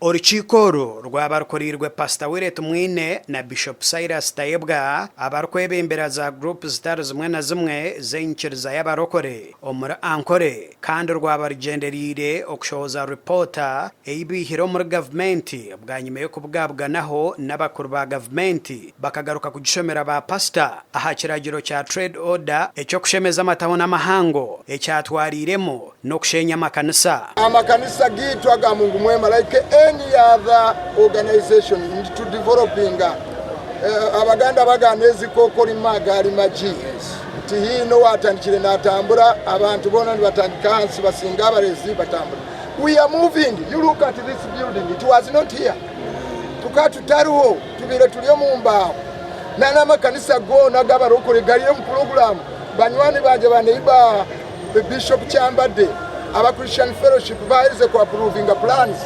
Orukiko rwabarukorirwe Pastor Willet Mwine na Bishop Cyrus Tayebwa abarukwebembera za group zitari zimwe na zimwe z'enyikiriza y'abarokore omuri Ankore kandi rwabarugenderire okushoza reporter eibihiro muri gavumenti bwa nyuma yo kubwabwanaho n'abakuru ba gavumenti bakagaruka kugishomera ba pastor aha kiragiro cya trade order ecyo kushemeza amataho n'amahango ecyatwariremo no kushenya amakanisa gitwaga Mungu mwema like any other organization into developing abaganda baganezi koko limagari maji tihino watandikire natambura abantu bona nibatandika hansi basinga abarezi batambura. We are moving. You look at this building, it was not here. Tukatutaruho tubire tuliyo mu mbaho nana makanisa go nagabarokore galiye mu program banywani banje baneiba Bishop Chambade aba Christian Fellowship bahirize ku approving plans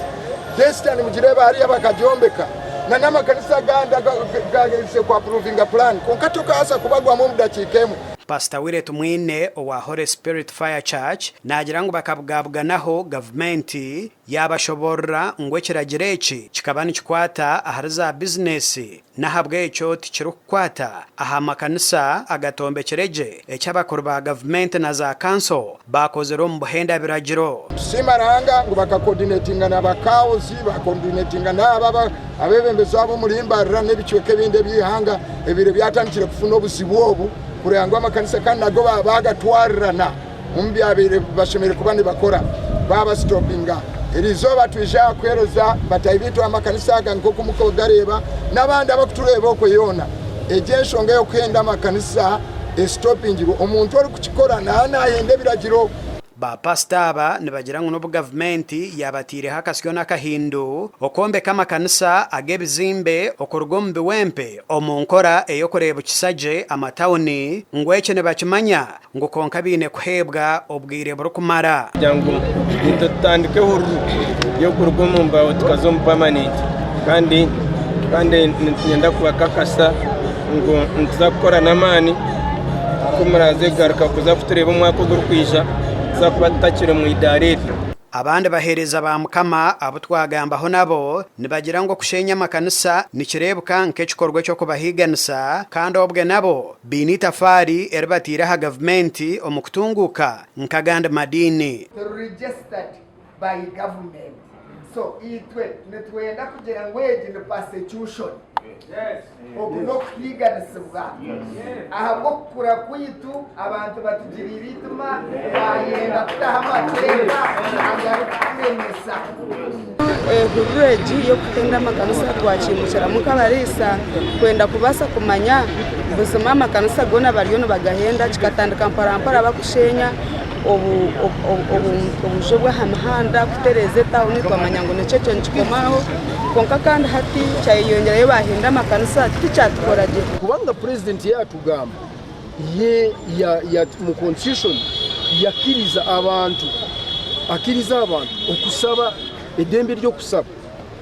Destiny mujireba ari abakajombeka nana makanisa ganda gagise ku approving plan konkatoka asa kubagwa mu mudakikemu. Pastor Willet Mwine wa Holy Spirit Fire Church nagira ngo bakabwabwanaho gavumenti yabashobora ngo kiragireki kikabani kikwata ahariza business nahabwe icyo tikirukwata aha makanisa agatombekereje ecyabakuru ba gavumenti na za council bakozero mu buhenda biragiro simaranga ngo bakacoordinatinga n'abakaozi bacoordinatinga n'ababa abebembeza abo mulimbarira n'ebicweke binde bihanga ebire byatandikire kufuna obuzibu obu kurangwa amakanisa kandi nago bagatwarirana mumbi abire bashemere kubandi bakora baba stoppinga irizoba twisha kweroza batayibitwa amakanisa aga nko kumukogareba nabandi abakutureba ko yona ejenshonga yo kwenda amakanisa stopping omuntu ari kukikora nayende biragiro ba pastaba nibagira ngo no gavumenti yabatire hakasyo n'akahindo okombe kama kanisa agebizimbe okorugombe wempe omunkora eyokoreba kisaje amatawuni ngweke ne bakimanya ngo konka bine kuhebwa obwire burukumara jangu tutandike huru yo kurugomba otukazom permanent kandi nyenda kubakakasa ngo ntuzakora namani kumuraze garuka kuza kutureba umwaka gurukwisha zakubatakire mu idarete abandi bahereza ba mukama abo twagambaho nabo nibagira ngo kushenya amakanisa nikirebuka nkekikorwa cyo kubahiganisa kandi obwe nabo binitafari eribatira ha gavumenti omukutunguka nkaganda madini registered by government so itwe netwenda kugira ngo ejinde persecution okuno kuhiganisibwa ahabwo kukura kwitu abantu batugirira ituma bayenda kutaha amateka agarukumenyesa hurreji yo kutenda amakanisa twakimukira mukabarisa kwenda kubasa kumanya busoma amakanisa gona bariyo bagahenda kikatandika mparampara bakushenya obujo bw'amahanda kutereze tawuni twamanya ngo necyo nkikomaho konka kandi hati cyayiyongerayo bahinda amakanisa ticyatukoraje kubanga president yatugamba ye ya mu constitution yakiriza abantu okusaba edembe ryo kusaba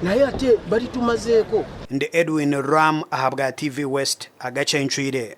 naye ate bari tumazeko ndi Edwin Ram ahabwa TV West agace ncwire.